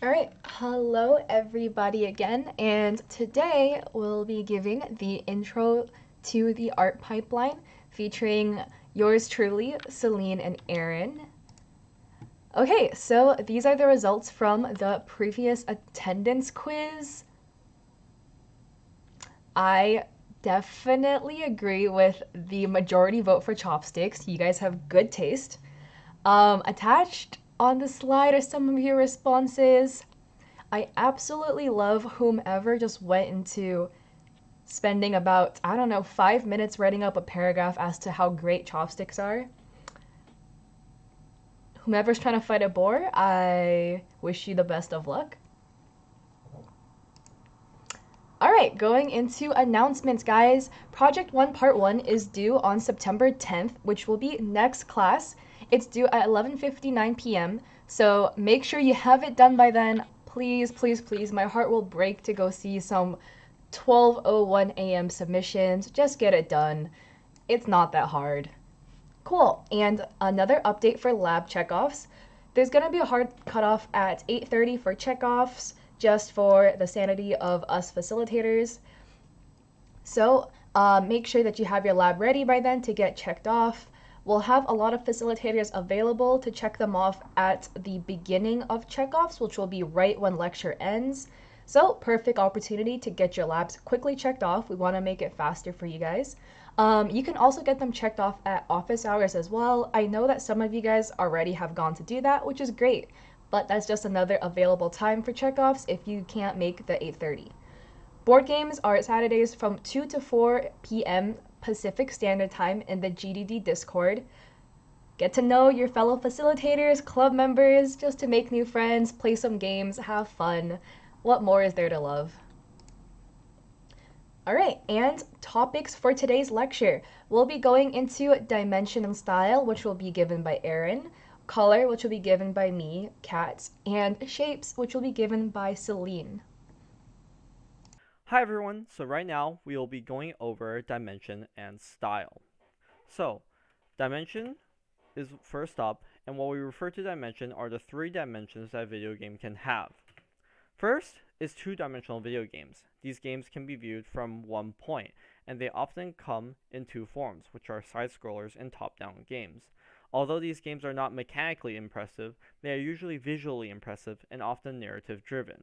All right, hello everybody again, and today we'll be giving the intro to the art pipeline featuring yours truly, Celine and Aaron. Okay, so these are the results from the previous attendance quiz. I definitely agree with the majority vote for chopsticks. You guys have good taste. Attached on the slide are some of your responses. I absolutely love whomever just went into spending about, I don't know, 5 minutes writing up a paragraph as to how great chopsticks are. Whomever's trying to fight a boar, I wish you the best of luck. All right, going into announcements, guys. Project 1 Part 1 is due on September 10th, which will be next class. It's due at 11:59 p.m. So make sure you have it done by then. Please, please, please. My heart will break to go see some 12:01 a.m. submissions. Just get it done. It's not that hard. Cool. And another update for lab checkoffs. There's going to be a hard cutoff at 8:30 for checkoffs, just for the sanity of us facilitators. So make sure that you have your lab ready by then to get checked off. We'll have a lot of facilitators available to check them off at the beginning of checkoffs, which will be right when lecture ends. So, perfect opportunity to get your labs quickly checked off. We want to make it faster for you guys. You can also get them checked off at office hours as well. I know that some of you guys already have gone to do that, which is great, but that's just another available time for checkoffs if you can't make the 8:30. Board games are Saturdays from 2 to 4 p.m. Pacific Standard Time in the GDD Discord. Get to know your fellow facilitators, club members, just to make new friends, play some games, have fun. What more is there to love? All right, and topics for today's lecture. We'll be going into dimension and style, which will be given by Aaron, color, which will be given by me, Kat, and shapes, which will be given by Celine. Hi everyone, so right now we will be going over dimension and style. So, dimension is first up, and what we refer to dimension are the three dimensions that a video game can have. First is two-dimensional video games. These games can be viewed from one point, and they often come in two forms, which are side-scrollers and top-down games. Although these games are not mechanically impressive, they are usually visually impressive and often narrative-driven.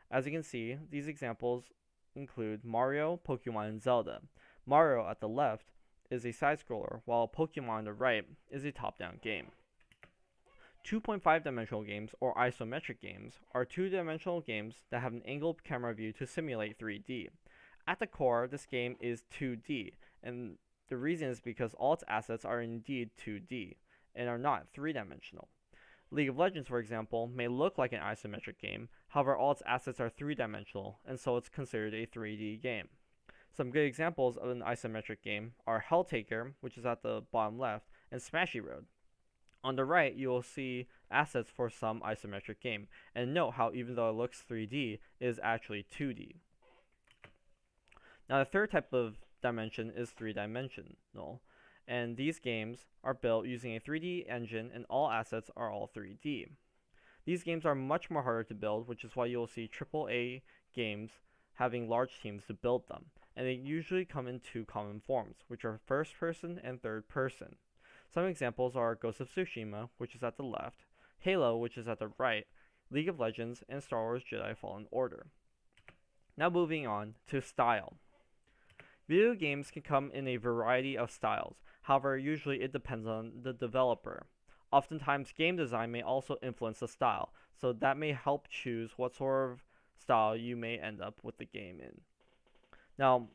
As you can see, these examples include Mario, Pokemon, and Zelda. Mario at the left is a side scroller, while Pokemon on the right is a top down game. 2.5 dimensional games, or isometric games, are two dimensional games that have an angled camera view to simulate 3D. At the core, this game is 2D, and the reason is because all its assets are indeed 2D and are not 3 dimensional. League of Legends, for example, may look like an isometric game, however, all its assets are 3 dimensional, and so it's considered a 3D game. Some good examples of an isometric game are Helltaker, which is at the bottom left, and Smashy Road. On the right, you will see assets for some isometric game, and note how even though it looks 3D, it is actually 2D. Now, the third type of dimension is 3 dimensional, and these games are built using a 3D engine and all assets are all 3D. These games are much more harder to build, which is why you'll see AAA games having large teams to build them, and they usually come in two common forms, which are first person and third person. Some examples are Ghost of Tsushima, which is at the left, Halo, which is at the right, League of Legends, and Star Wars Jedi Fallen Order. Now moving on to style. Video games can come in a variety of styles, however, usually it depends on the developer. Oftentimes, game design may also influence the style, so that may help choose what sort of style you may end up with the game in. Now,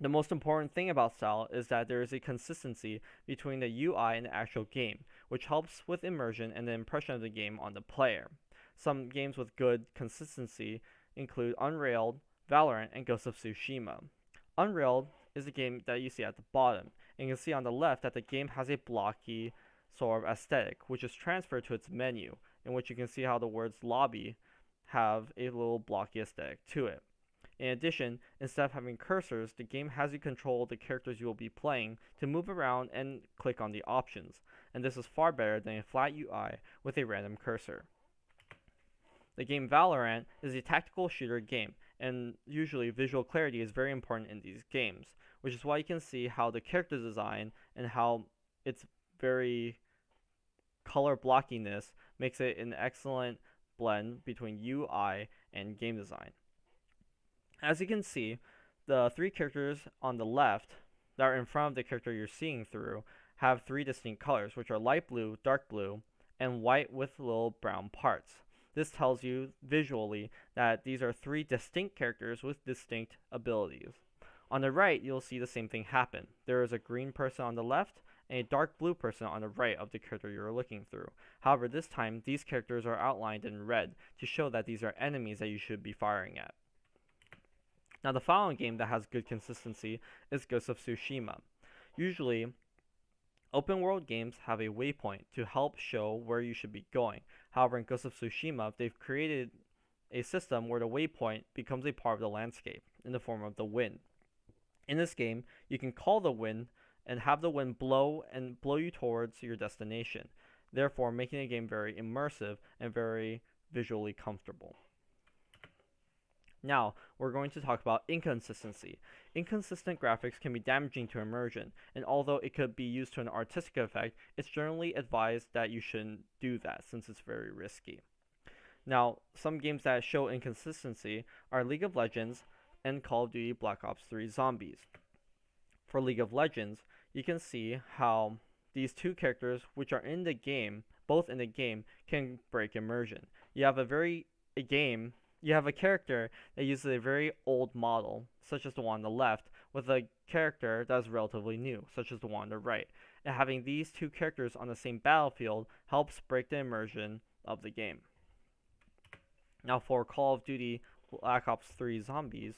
the most important thing about style is that there is a consistency between the UI and the actual game, which helps with immersion and the impression of the game on the player. Some games with good consistency include Unrailed, Valorant, and Ghost of Tsushima. Unrailed is the game that you see at the bottom, and you can see on the left that the game has a blocky sort of aesthetic, which is transferred to its menu, in which you can see how the words lobby have a little blocky aesthetic to it. In addition, instead of having cursors, the game has you control the characters you will be playing to move around and click on the options, and this is far better than a flat UI with a random cursor. The game Valorant is a tactical shooter game, and usually visual clarity is very important in these games, which is why you can see how the character design and how it's very color blockiness makes it an excellent blend between UI and game design. As you can see, the three characters on the left that are in front of the character you're seeing through have three distinct colors, which are light blue, dark blue, and white with little brown parts. This tells you visually that these are three distinct characters with distinct abilities. On the right, you'll see the same thing happen. There is a green person on the left and a dark blue person on the right of the character you're looking through. However, this time, these characters are outlined in red to show that these are enemies that you should be firing at. Now, the following game that has good consistency is Ghost of Tsushima. Usually, open world games have a waypoint to help show where you should be going. However, in Ghost of Tsushima, they've created a system where the waypoint becomes a part of the landscape in the form of the wind. In this game, you can call the wind and have the wind blow you towards your destination, therefore making the game very immersive and very visually comfortable. Now, we're going to talk about inconsistency. Inconsistent graphics can be damaging to immersion, and although it could be used to an artistic effect, it's generally advised that you shouldn't do that since it's very risky. Now, some games that show inconsistency are League of Legends and Call of Duty Black Ops 3 Zombies. For League of Legends, you can see how these two characters, which are in the game, both in the game, can break immersion. You have a character that uses a very old model, such as the one on the left, with a character that is relatively new, such as the one on the right. And having these two characters on the same battlefield helps break the immersion of the game. Now, for Call of Duty Black Ops 3 Zombies,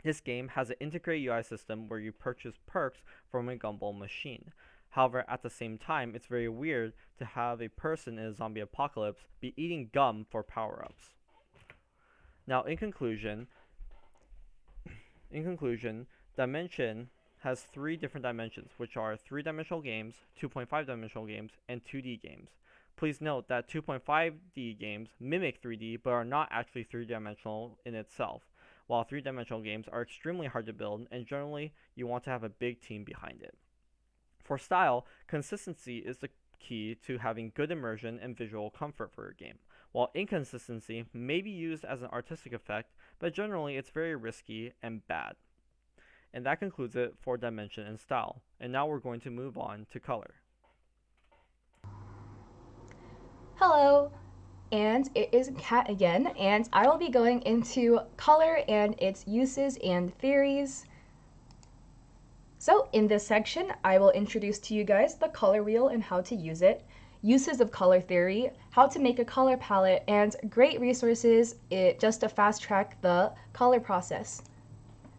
this game has an integrated UI system where you purchase perks from a gumball machine. However, at the same time, it's very weird to have a person in a zombie apocalypse be eating gum for power-ups. Now, in conclusion, Dimension has three different dimensions, which are 3-dimensional games, 2.5-dimensional games, and 2D games. Please note that 2.5D games mimic 3D, but are not actually 3-dimensional in itself, while 3-dimensional games are extremely hard to build, and generally, you want to have a big team behind it. For style, consistency is the key to having good immersion and visual comfort for your game, while inconsistency may be used as an artistic effect, but generally it's very risky and bad. And that concludes it for dimension and style. And now we're going to move on to color. Hello, and it is Kat again, and I will be going into color and its uses and theories. So in this section, I will introduce to you guys the color wheel and how to use it, uses of color theory, how to make a color palette, and great resources just to fast track the color process.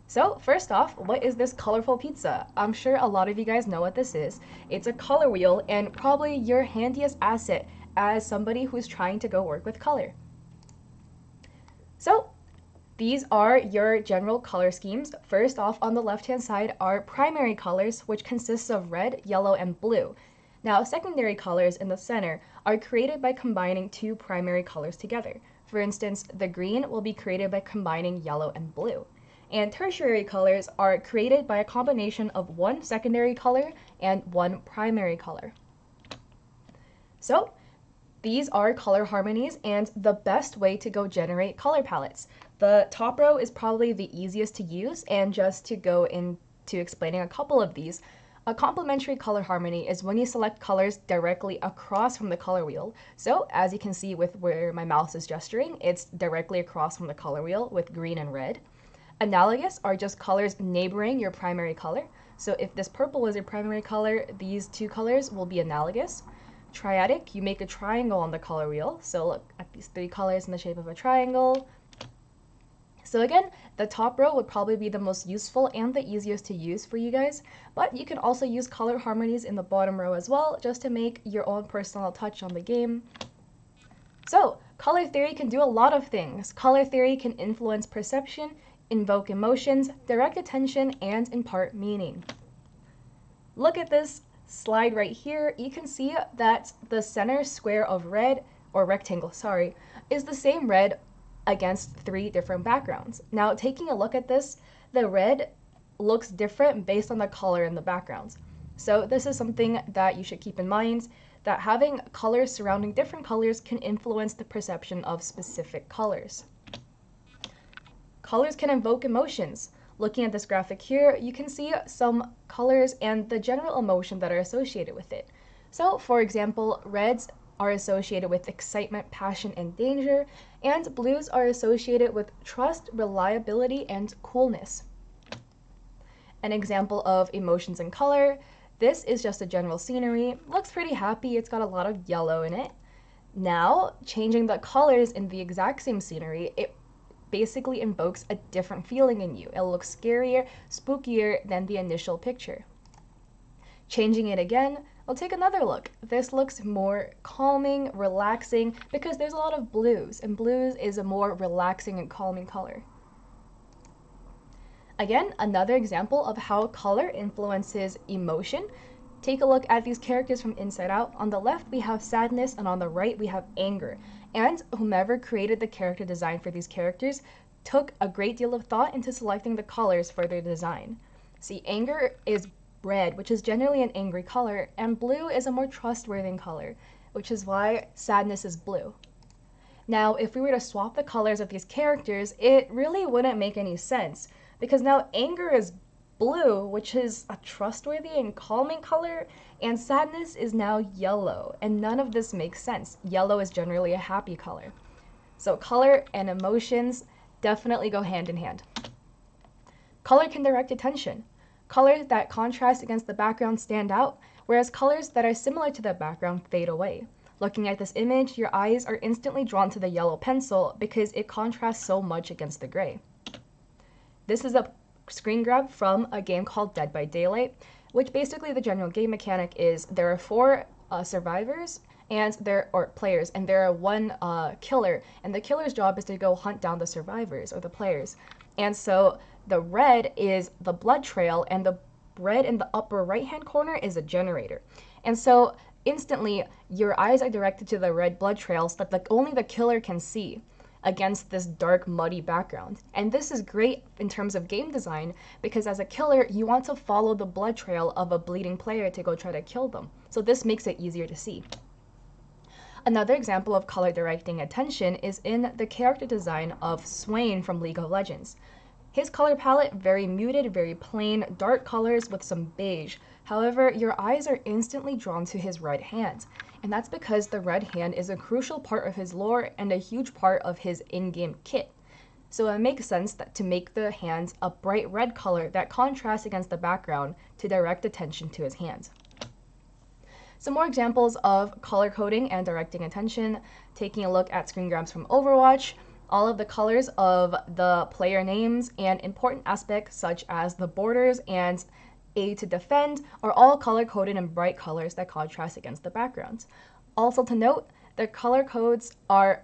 So first off, what is this colorful pizza? I'm sure a lot of you guys know what this is. It's a color wheel and probably your handiest asset as somebody who's trying to go work with color. So these are your general color schemes. First off, on the left-hand side are primary colors, which consists of red, yellow, and blue. Now, secondary colors in the center are created by combining two primary colors together. For instance, the green will be created by combining yellow and blue. And tertiary colors are created by a combination of one secondary color and one primary color. So, these are color harmonies and the best way to go generate color palettes. The top row is probably the easiest to use, and just to go into explaining a couple of these, a complementary color harmony is when you select colors directly across from the color wheel. So as you can see with where my mouse is gesturing, it's directly across from the color wheel with green and red. Analogous are just colors neighboring your primary color. So if this purple is your primary color, these two colors will be analogous. Triadic, you make a triangle on the color wheel. So look at these three colors in the shape of a triangle. So again, the top row would probably be the most useful and the easiest to use for you guys, but you can also use color harmonies in the bottom row as well, just to make your own personal touch on the game. So, color theory can do a lot of things. Color theory can influence perception, invoke emotions, direct attention, and impart meaning. Look at this slide right here. You can see that the center square of red, or rectangle, sorry, is the same red against 3 different backgrounds. Now, taking a look at this, the red looks different based on the color in the backgrounds. So this is something that you should keep in mind, that having colors surrounding different colors can influence the perception of specific colors. Colors can invoke emotions. Looking at this graphic here, you can see some colors and the general emotion that are associated with it. So, for example, reds are associated with excitement, passion, and danger, and blues are associated with trust, reliability, and coolness. An example of emotions and color, this is just a general scenery. Looks pretty happy, it's got a lot of yellow in it. Now, changing the colors in the exact same scenery, it basically invokes a different feeling in you. It looks scarier, spookier than the initial picture. Changing it again, we'll take another look. This looks more calming, relaxing, because there's a lot of blues, and blues is a more relaxing and calming color. Again, another example of how color influences emotion. Take a look at these characters from Inside Out. On the left, we have sadness, and on the right, we have anger. And whomever created the character design for these characters took a great deal of thought into selecting the colors for their design. See, anger is red, which is generally an angry color, and blue is a more trustworthy color, which is why sadness is blue. Now, if we were to swap the colors of these characters, it really wouldn't make any sense, because now anger is blue, which is a trustworthy and calming color, and sadness is now yellow, and none of this makes sense. Yellow is generally a happy color. So color and emotions definitely go hand in hand. Color can direct attention. Colors that contrast against the background stand out, whereas colors that are similar to the background fade away. Looking at this image, your eyes are instantly drawn to the yellow pencil because it contrasts so much against the gray. This is a screen grab from a game called Dead by Daylight, which basically the general game mechanic is there are 4 survivors and players, and there are 1 killer, and the killer's job is to go hunt down the survivors or the players. And so the red is the blood trail, and the red in the upper right hand corner is a generator. And so instantly your eyes are directed to the red blood trails that only the killer can see against this dark, muddy background. And this is great in terms of game design, because as a killer, you want to follow the blood trail of a bleeding player to go try to kill them. So this makes it easier to see. Another example of color directing attention is in the character design of Swain from League of Legends. His color palette, very muted, very plain, dark colors with some beige. However, your eyes are instantly drawn to his right hand. And that's because the red hand is a crucial part of his lore and a huge part of his in-game kit. So it makes sense to make the hands a bright red color that contrasts against the background to direct attention to his hands. Some more examples of color coding and directing attention. Taking a look at screen grabs from Overwatch, all of the colors of the player names and important aspects such as the borders and A to defend are all color-coded in bright colors that contrast against the backgrounds. Also to note, the color codes are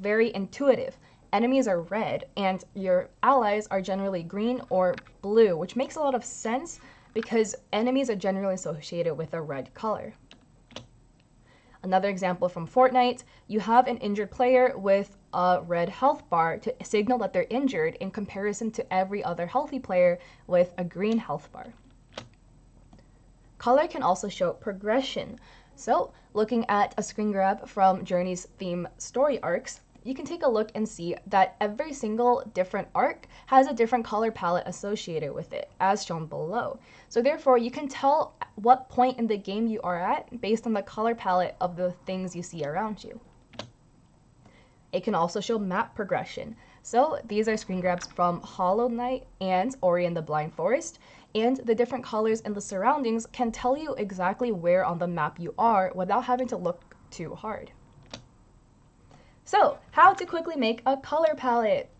very intuitive. Enemies are red and your allies are generally green or blue, which makes a lot of sense because enemies are generally associated with a red color. Another example from Fortnite, you have an injured player with a red health bar to signal that they're injured in comparison to every other healthy player with a green health bar. Color can also show progression. So, looking at a screen grab from Journey's theme story arcs, you can take a look and see that every single different arc has a different color palette associated with it, as shown below. So therefore, you can tell what point in the game you are at based on the color palette of the things you see around you. It can also show map progression. So these are screen grabs from Hollow Knight and Ori and the Blind Forest, and the different colors in the surroundings can tell you exactly where on the map you are without having to look too hard. So, how to quickly make a color palette?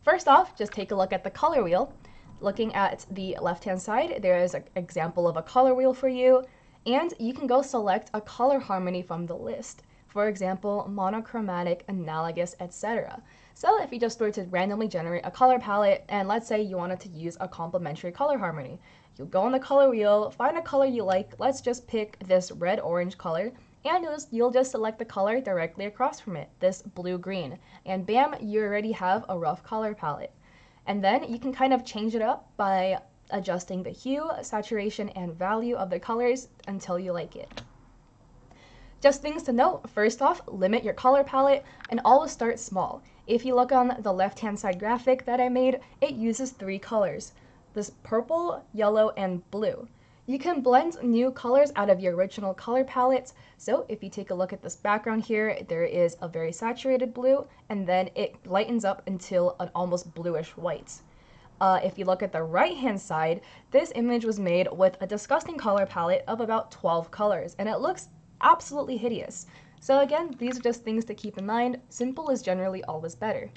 First off, just take a look at the color wheel. Looking at the left-hand side, there is an example of a color wheel for you, and you can go select a color harmony from the list. For example, monochromatic, analogous, etc. So if you just were to randomly generate a color palette, and let's say you wanted to use a complementary color harmony, you go on the color wheel, find a color you like, let's just pick this red-orange color, and you'll just select the color directly across from it, this blue-green, and bam, you already have a rough color palette. And then you can kind of change it up by adjusting the hue, saturation, and value of the colors until you like it. Just things to note, first off, limit your color palette and always start small. If you look on the left-hand side graphic that I made, it uses 3 colors, this purple, yellow, and blue. You can blend new colors out of your original color palettes. So if you take a look at this background here, there is a very saturated blue, and then it lightens up until an almost bluish white. If you look at the right-hand side, this image was made with a disgusting color palette of about 12 colors, and it looks absolutely hideous. So again, these are just things to keep in mind. Simple is generally always better.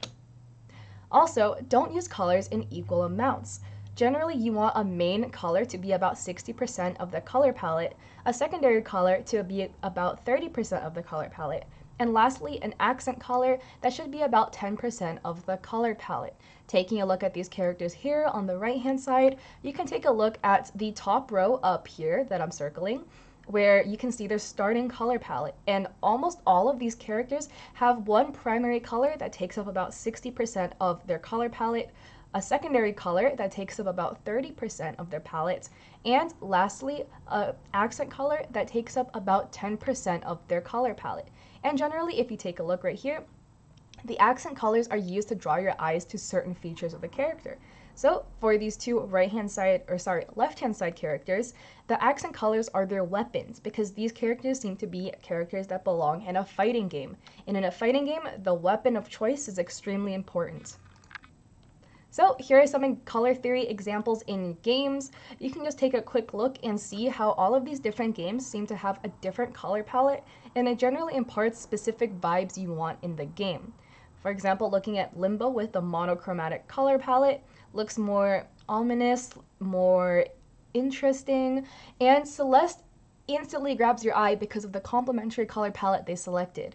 Also, don't use colors in equal amounts. Generally, you want a main color to be about 60% of the color palette, a secondary color to be about 30% of the color palette, and lastly, an accent color that should be about 10% of the color palette. Taking a look at these characters here on the right-hand side, you can take a look at the top row up here that I'm circling, where you can see their starting color palette. And almost all of these characters have one primary color that takes up about 60% of their color palette, a secondary color that takes up about 30% of their palette, and lastly, an accent color that takes up about 10% of their color palette. And generally, if you take a look right here, the accent colors are used to draw your eyes to certain features of the character. So for these two left-hand side characters, the accent colors are their weapons because these characters seem to be characters that belong in a fighting game. And in a fighting game, the weapon of choice is extremely important. So here are some color theory examples in games. You can just take a quick look and see how all of these different games seem to have a different color palette, and it generally imparts specific vibes you want in the game. For example, looking at Limbo with the monochromatic color palette looks more ominous, more interesting, and Celeste instantly grabs your eye because of the complementary color palette they selected.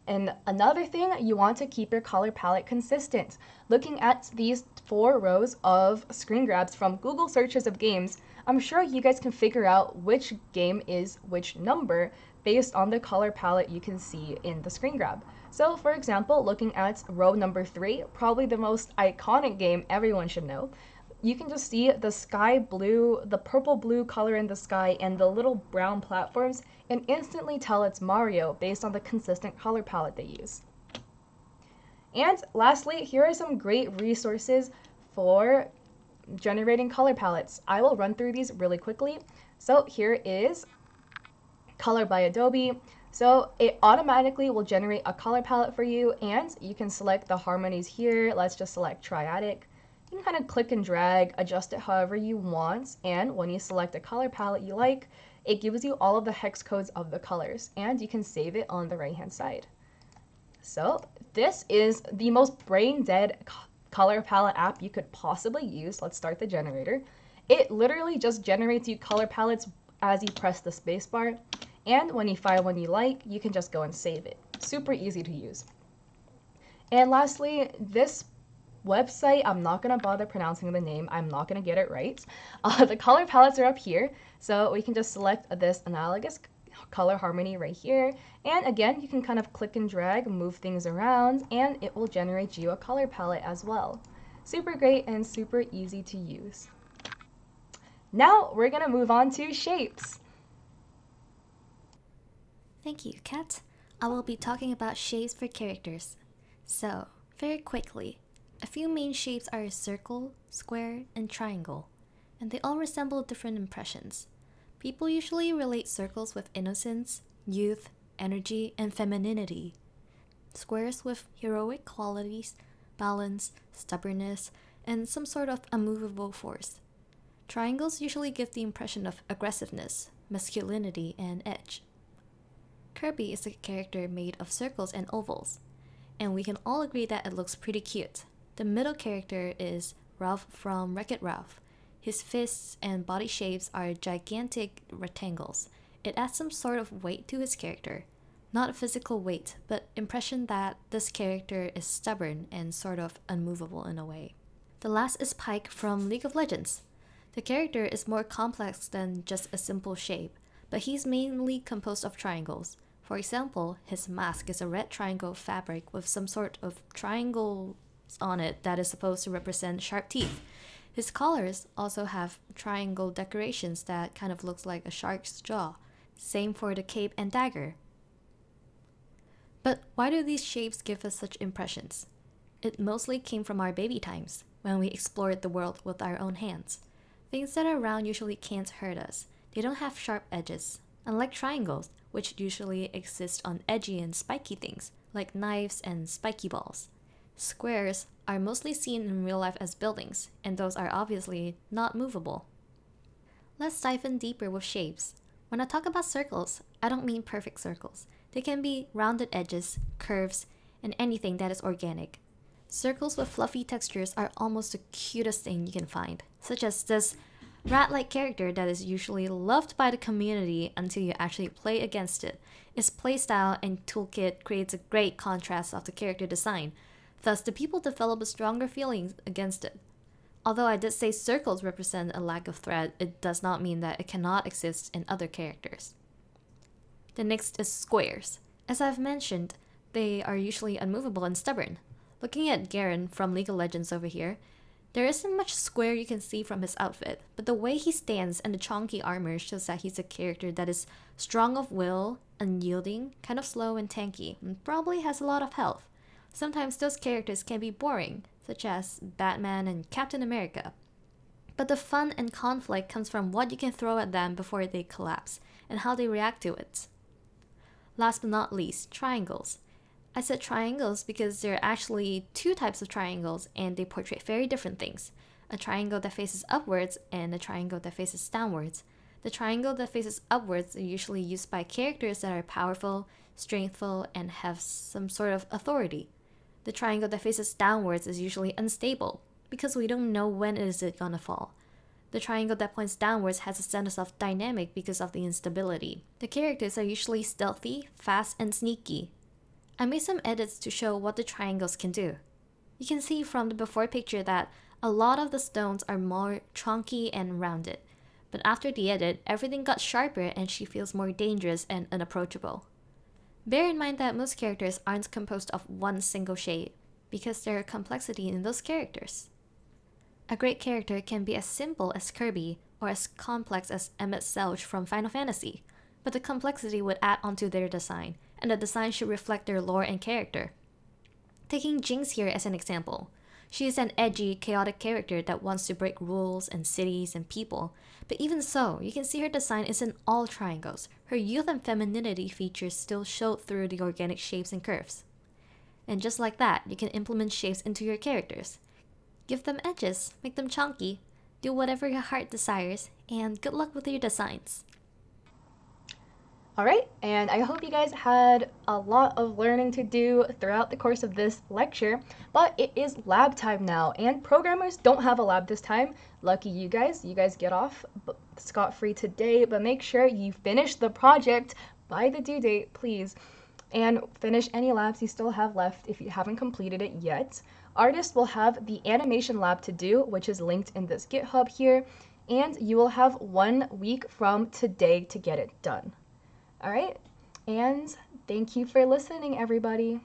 And another thing, you want to keep your color palette consistent. Looking at these 4 rows of screen grabs from Google searches of games, I'm sure you guys can figure out which game is which number based on the color palette you can see in the screen grab. So for example, looking at row number 3, probably the most iconic game everyone should know, you can just see the sky blue, the purple blue color in the sky, and the little brown platforms, and instantly tell it's Mario based on the consistent color palette they use. And lastly, here are some great resources for generating color palettes. I will run through these really quickly. So here is Color by Adobe. So it automatically will generate a color palette for you, and you can select the harmonies here. Let's just select Triadic. You can kind of click and drag, adjust it however you want, and when you select a color palette you like, it gives you all of the hex codes of the colors, and you can save it on the right-hand side. So this is the most brain-dead color palette app you could possibly use. Let's start the generator. It literally just generates you color palettes as you press the spacebar, and when you find one you like, you can just go and save it. Super easy to use. And lastly, this website, I'm not going to bother pronouncing the name, I'm not going to get it right. The color palettes are up here, so we can just select this analogous color harmony right here, and again you can kind of click and drag, move things around, and it will generate you a color palette as well. Super great and super easy to use. Now we're going to move on to shapes. Thank you, Kat. I will be talking about shapes for characters. So, very quickly, a few main shapes are circle, square, and triangle, and they all resemble different impressions. People usually relate circles with innocence, youth, energy, and femininity. Squares with heroic qualities, balance, stubbornness, and some sort of immovable force. Triangles usually give the impression of aggressiveness, masculinity, and edge. Kirby is a character made of circles and ovals, and we can all agree that it looks pretty cute. The middle character is Ralph from Wreck-It Ralph. His fists and body shapes are gigantic rectangles. It adds some sort of weight to his character. Not physical weight, but impression that this character is stubborn and sort of unmovable in a way. The last is Pyke from League of Legends. The character is more complex than just a simple shape, but he's mainly composed of triangles. For example, his mask is a red triangle fabric with some sort of triangles on it that is supposed to represent sharp teeth. His collars also have triangle decorations that kind of looks like a shark's jaw. Same for the cape and dagger. But why do these shapes give us such impressions? It mostly came from our baby times, when we explored the world with our own hands. Things that are round usually can't hurt us. They don't have sharp edges, unlike triangles, which usually exist on edgy and spiky things, like knives and spiky balls. Squares are mostly seen in real life as buildings, and those are obviously not movable. Let's dive in deeper with shapes. When I talk about circles, I don't mean perfect circles. They can be rounded edges, curves, and anything that is organic. Circles with fluffy textures are almost the cutest thing you can find, such as this rat-like character that is usually loved by the community until you actually play against it. Its playstyle and toolkit creates a great contrast of the character design, thus the people develop a stronger feeling against it. Although I did say circles represent a lack of thread, it does not mean that it cannot exist in other characters. The next is squares. As I've mentioned, they are usually unmovable and stubborn. Looking at Garen from League of Legends over here, there isn't much square you can see from his outfit, but the way he stands and the chunky armor shows that he's a character that is strong of will, unyielding, kind of slow and tanky, and probably has a lot of health. Sometimes those characters can be boring, such as Batman and Captain America. But the fun and conflict comes from what you can throw at them before they collapse, and how they react to it. Last but not least, triangles. I said triangles because there are actually two types of triangles and they portray very different things. A triangle that faces upwards and a triangle that faces downwards. The triangle that faces upwards are usually used by characters that are powerful, strengthful, and have some sort of authority. The triangle that faces downwards is usually unstable because we don't know when is it gonna fall. The triangle that points downwards has a sense of dynamic because of the instability. The characters are usually stealthy, fast, and sneaky. I made some edits to show what the triangles can do. You can see from the before picture that a lot of the stones are more chunky and rounded, but after the edit, everything got sharper and she feels more dangerous and unapproachable. Bear in mind that most characters aren't composed of one single shape, because there are complexity in those characters. A great character can be as simple as Kirby or as complex as Emmett Selge from Final Fantasy, but the complexity would add onto their design, and the design should reflect their lore and character. Taking Jinx here as an example, she is an edgy, chaotic character that wants to break rules and cities and people, but even so, you can see her design isn't all triangles. Her youth and femininity features still show through the organic shapes and curves. And just like that, you can implement shapes into your characters. Give them edges, make them chunky, do whatever your heart desires, and good luck with your designs. Alright, and I hope you guys had a lot of learning to do throughout the course of this lecture, but it is lab time now, and programmers don't have a lab this time. Lucky you guys get off scot-free today, but make sure you finish the project by the due date, please, and finish any labs you still have left if you haven't completed it yet. Artists will have the animation lab to do, which is linked in this GitHub here, and you will have 1 week from today to get it done. All right, and thank you for listening, everybody.